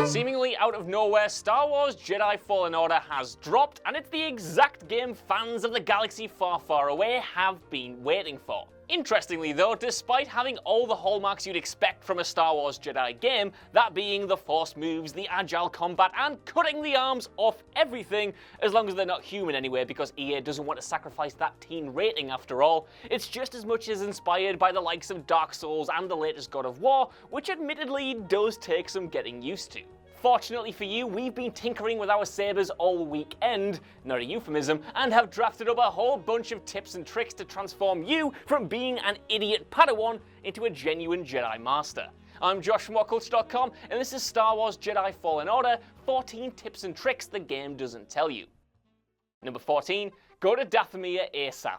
Seemingly out of nowhere, Star Wars Jedi Fallen Order has dropped, and it's the exact game fans of the galaxy far, far away have been waiting for. Interestingly though, despite having all the hallmarks you'd expect from a Star Wars Jedi game, that being the force moves, the agile combat, and cutting the arms off everything, as long as they're not human anyway, because EA doesn't want to sacrifice that teen rating after all, it's just as much as inspired by the likes of Dark Souls and the latest God of War, which admittedly does take some getting used to. Fortunately for you, we've been tinkering with our sabers all weekend, not a euphemism, and have drafted up a whole bunch of tips and tricks to transform you from being an idiot Padawan into a genuine Jedi Master. I'm Josh from WhatCulture.com, and this is Star Wars Jedi Fallen Order, 14 tips and tricks the game doesn't tell you. Number 14, go to DATHOMR ASAP.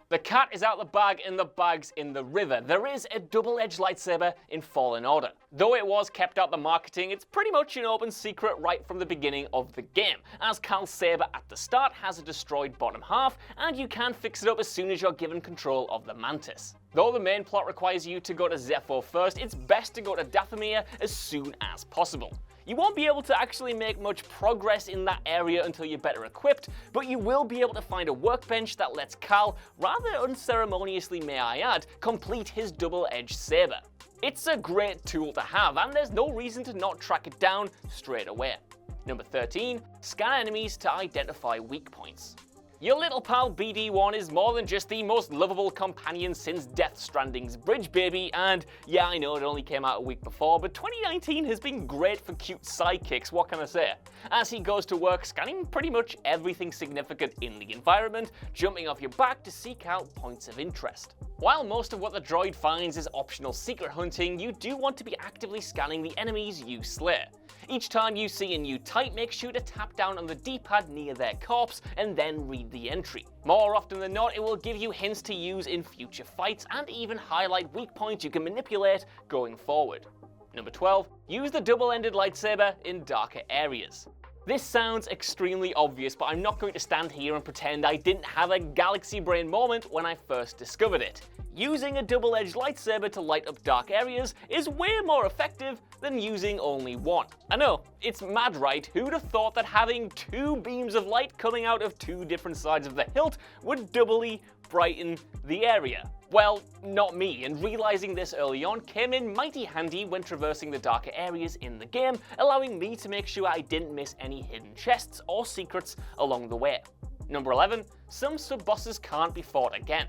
The cat is out the bag and the bag's in the river. There is a double-edged lightsaber in Fallen Order. Though it was kept out the marketing, it's pretty much an open secret right from the beginning of the game, as Cal's saber at the start has a destroyed bottom half, and you can fix it up as soon as you're given control of the Mantis. Though the main plot requires you to go to Zeffo first, it's best to go to DATHOMR as soon as possible. You won't be able to actually make much progress in that area until you're better equipped, but you will be able to find a workbench that lets Cal, rather unceremoniously may I add, complete his double-edged saber. It's a great tool to have, and there's no reason to not track it down straight away. Number 13, scan enemies to identify weak points. Your little pal BD1 is more than just the most lovable companion since Death Stranding's Bridge Baby, and yeah, I know it only came out a week before, but 2019 has been great for cute sidekicks, what can I say? As he goes to work scanning pretty much everything significant in the environment, jumping off your back to seek out points of interest. While most of what the droid finds is optional secret hunting, you do want to be actively scanning the enemies you slay. Each time you see a new type, make sure to tap down on the D-pad near their corpse and then read the entry. More often than not, it will give you hints to use in future fights and even highlight weak points you can manipulate going forward. Number 12, use the double-ended lightsaber in darker areas. This sounds extremely obvious, but I'm not going to stand here and pretend I didn't have a galaxy brain moment when I first discovered it. Using a double-edged lightsaber to light up dark areas is way more effective than using only one. I know, it's mad right? Who'd have thought that having two beams of light coming out of two different sides of the hilt would doubly brighten the area? Well, not me, and realizing this early on came in mighty handy when traversing the darker areas in the game, allowing me to make sure I didn't miss any hidden chests or secrets along the way. Number 11, some sub-bosses can't be fought again.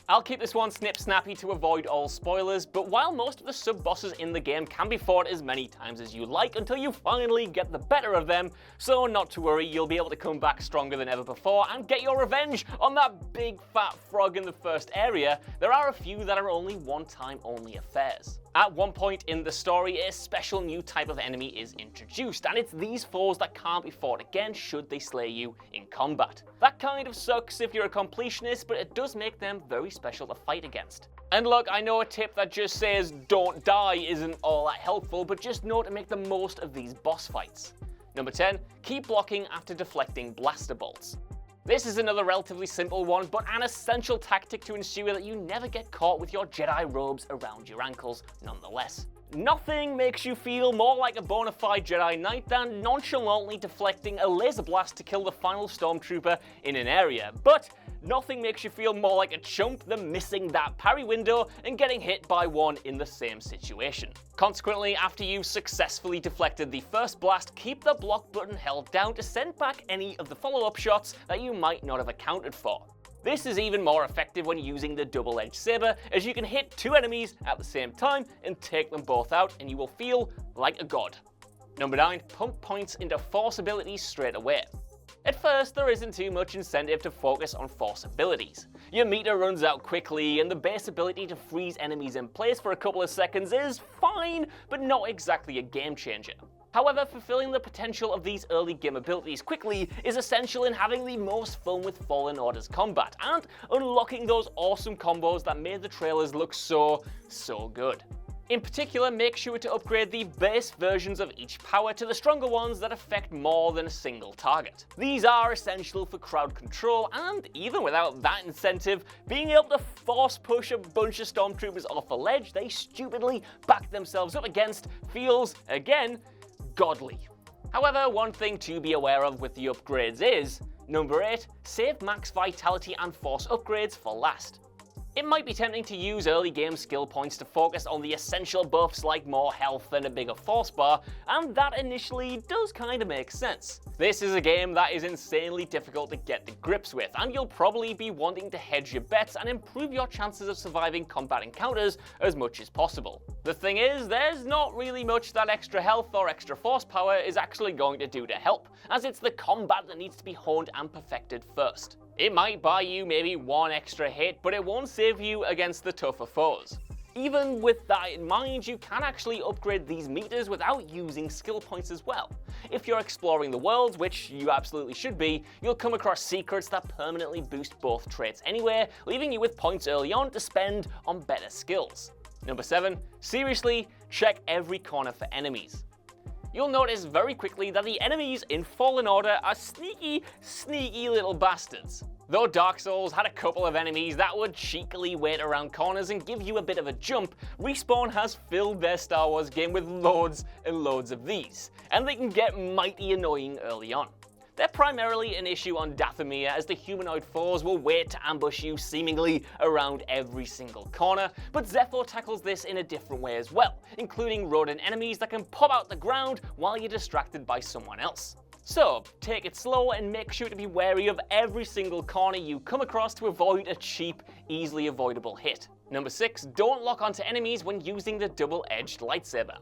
I'll keep this one snip-snappy to avoid all spoilers, but while most of the sub-bosses in the game can be fought as many times as you like until you finally get the better of them, so not to worry, you'll be able to come back stronger than ever before and get your revenge on that big fat frog in the first area, there are a few that are only one-time only affairs. At one point in the story, a special new type of enemy is introduced, and it's these foes that can't be fought again should they slay you in combat. That kind of sucks if you're a completionist, but it does make them very special to fight against. And look, I know a tip that just says don't die isn't all that helpful, but just know to make the most of these boss fights. Number 10, keep blocking after deflecting blaster bolts. This is another relatively simple one, but an essential tactic to ensure that you never get caught with your Jedi robes around your ankles nonetheless. Nothing makes you feel more like a bona fide Jedi Knight than nonchalantly deflecting a laser blast to kill the final Stormtrooper in an area, but nothing makes you feel more like a chump than missing that parry window and getting hit by one in the same situation. Consequently, after you've successfully deflected the first blast, keep the block button held down to send back any of the follow-up shots that you might not have accounted for. This is even more effective when using the double-edged saber, as you can hit two enemies at the same time and take them both out, and you will feel like a god. Number 9, pump points into force abilities straight away. At first, there isn't too much incentive to focus on force abilities. Your meter runs out quickly, and the base ability to freeze enemies in place for a couple of seconds is fine, but not exactly a game changer. However, fulfilling the potential of these early game abilities quickly is essential in having the most fun with Fallen Order's combat, and unlocking those awesome combos that made the trailers look so good. In particular, make sure to upgrade the base versions of each power to the stronger ones that affect more than a single target. These are essential for crowd control, and even without that incentive, being able to force push a bunch of Stormtroopers off a ledge they stupidly backed themselves up against feels, again, godly. However, one thing to be aware of with the upgrades is, number 8, save max vitality and force upgrades for last. It might be tempting to use early game skill points to focus on the essential buffs like more health and a bigger force bar, and that initially does kinda make sense. This is a game that is insanely difficult to get to grips with, and you'll probably be wanting to hedge your bets and improve your chances of surviving combat encounters as much as possible. The thing is, there's not really much that extra health or extra force power is actually going to do to help, as it's the combat that needs to be honed and perfected first. It might buy you maybe one extra hit, but it won't save you against the tougher foes. Even with that in mind, you can actually upgrade these meters without using skill points as well. If you're exploring the world, which you absolutely should be, you'll come across secrets that permanently boost both traits anyway, leaving you with points early on to spend on better skills. Number 7, seriously, check every corner for enemies. You'll notice very quickly that the enemies in Fallen Order are sneaky little bastards. Though Dark Souls had a couple of enemies that would cheekily wait around corners and give you a bit of a jump, Respawn has filled their Star Wars game with loads and loads of these, and they can get mighty annoying early on. They're primarily an issue on DATHOMR, as the humanoid foes will wait to ambush you seemingly around every single corner, but Zephyr tackles this in a different way as well, including rodent enemies that can pop out the ground while you're distracted by someone else. So, take it slow and make sure to be wary of every single corner you come across to avoid a cheap, easily avoidable hit. Number 6, don't lock onto enemies when using the double-edged lightsaber.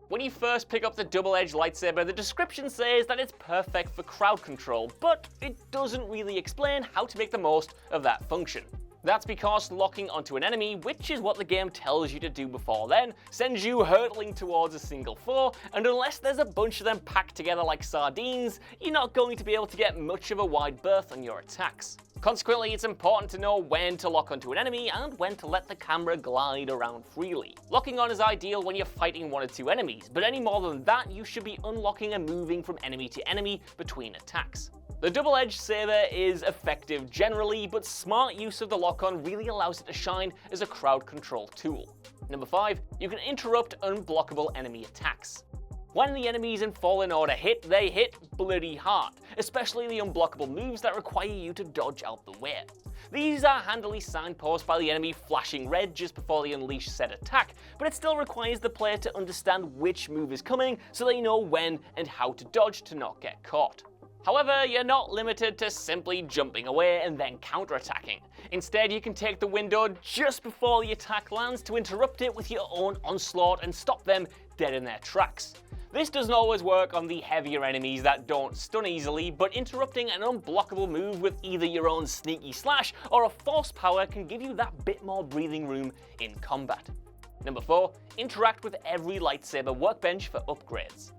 When you first pick up the double-edged lightsaber, the description says that it's perfect for crowd control, but it doesn't really explain how to make the most of that function. That's because locking onto an enemy, which is what the game tells you to do before then, sends you hurtling towards a single foe, and unless there's a bunch of them packed together like sardines, you're not going to be able to get much of a wide berth on your attacks. Consequently, it's important to know when to lock onto an enemy and when to let the camera glide around freely. Locking on is ideal when you're fighting one or two enemies, but any more than that, you should be unlocking and moving from enemy to enemy between attacks. The double-edged saber is effective generally, but smart use of the lock-on really allows it to shine as a crowd control tool. Number 5, you can interrupt unblockable enemy attacks. When the enemies in Fallen Order hit, they hit bloody hard, especially the unblockable moves that require you to dodge out the way. These are handily signposted by the enemy flashing red just before they unleash said attack, but it still requires the player to understand which move is coming so they know when and how to dodge to not get caught. However, you're not limited to simply jumping away and then counterattacking. Instead, you can take the window just before the attack lands to interrupt it with your own onslaught and stop them dead in their tracks. This doesn't always work on the heavier enemies that don't stun easily, but interrupting an unblockable move with either your own sneaky slash or a force power can give you that bit more breathing room in combat. Number 4, interact with every lightsaber workbench for upgrades.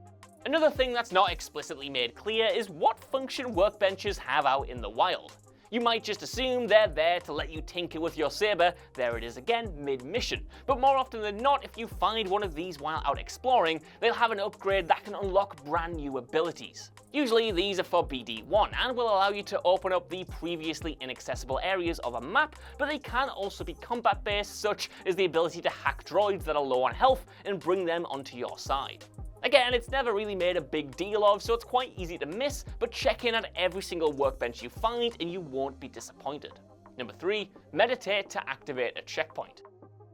Another thing that's not explicitly made clear is what function workbenches have out in the wild. You might just assume they're there to let you tinker with your saber, there it is again, mid-mission. But more often than not, if you find one of these while out exploring, they'll have an upgrade that can unlock brand new abilities. Usually these are for BD1 and will allow you to open up the previously inaccessible areas of a map, but they can also be combat-based, such as the ability to hack droids that are low on health and bring them onto your side. Again, it's never really made a big deal of, so it's quite easy to miss, but check in at every single workbench you find and you won't be disappointed. Number 3, meditate to activate a checkpoint.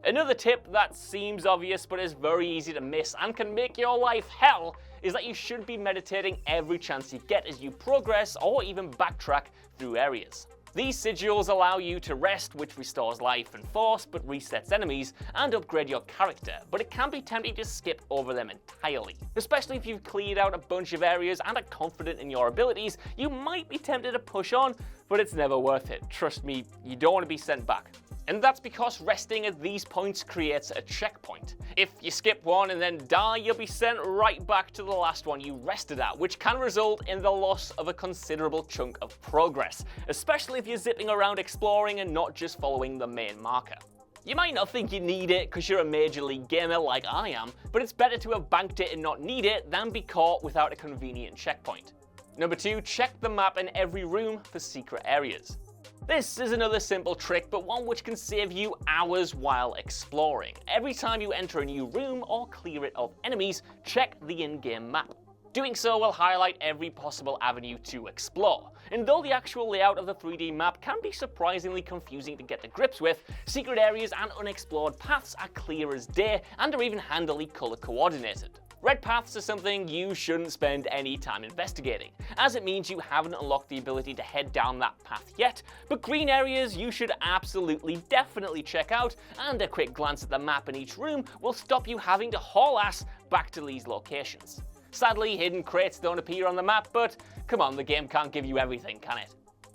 Another tip that seems obvious but is very easy to miss and can make your life hell is that you should be meditating every chance you get as you progress or even backtrack through areas. These sigils allow you to rest, which restores life and force but resets enemies, and upgrade your character, but it can be tempting to skip over them entirely. Especially if you've cleared out a bunch of areas and are confident in your abilities, you might be tempted to push on, but it's never worth it. Trust me, you don't want to be sent back. And that's because resting at these points creates a checkpoint. If you skip one and then die, you'll be sent right back to the last one you rested at, which can result in the loss of a considerable chunk of progress, especially if you're zipping around exploring and not just following the main marker. You might not think you need it because you're a major league gamer like I am, but it's better to have banked it and not need it than be caught without a convenient checkpoint. Number 2, check the map in every room for secret areas. This is another simple trick, but one which can save you hours while exploring. Every time you enter a new room or clear it of enemies, check the in-game map. Doing so will highlight every possible avenue to explore. And though the actual layout of the 3D map can be surprisingly confusing to get to grips with, secret areas and unexplored paths are clear as day and are even handily color coordinated. Red paths are something you shouldn't spend any time investigating, as it means you haven't unlocked the ability to head down that path yet, but green areas you should absolutely definitely check out, and a quick glance at the map in each room will stop you having to haul ass back to these locations. Sadly, hidden crates don't appear on the map, but come on, the game can't give you everything, can it?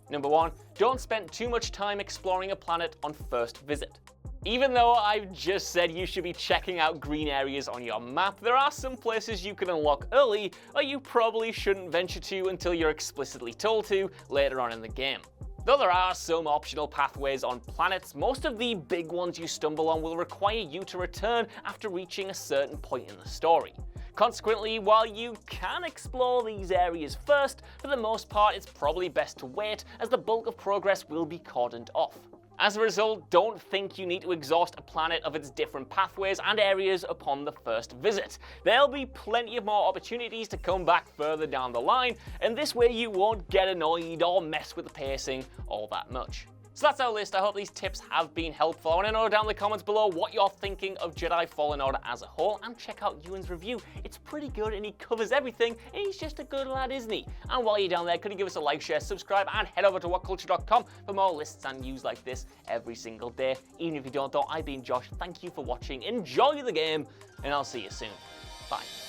Number 1, don't spend too much time exploring a planet on first visit. Even though I've just said you should be checking out green areas on your map, there are some places you can unlock early that you probably shouldn't venture to until you're explicitly told to later on in the game. Though there are some optional pathways on planets, most of the big ones you stumble on will require you to return after reaching a certain point in the story. Consequently, while you can explore these areas first, for the most part it's probably best to wait, as the bulk of progress will be cordoned off. As a result, don't think you need to exhaust a planet of its different pathways and areas upon the first visit. There'll be plenty of more opportunities to come back further down the line, and this way you won't get annoyed or mess with the pacing all that much. So that's our list. I hope these tips have been helpful. I want to know down in the comments below what you're thinking of Jedi Fallen Order as a whole, and check out Ewan's review. It's pretty good and he covers everything, and he's just a good lad, isn't he? And while you're down there, could you give us a like, share, subscribe, and head over to WhatCulture.com for more lists and news like this every single day. Even if you don't though, I've been Josh. Thank you for watching, enjoy the game, and I'll see you soon. Bye.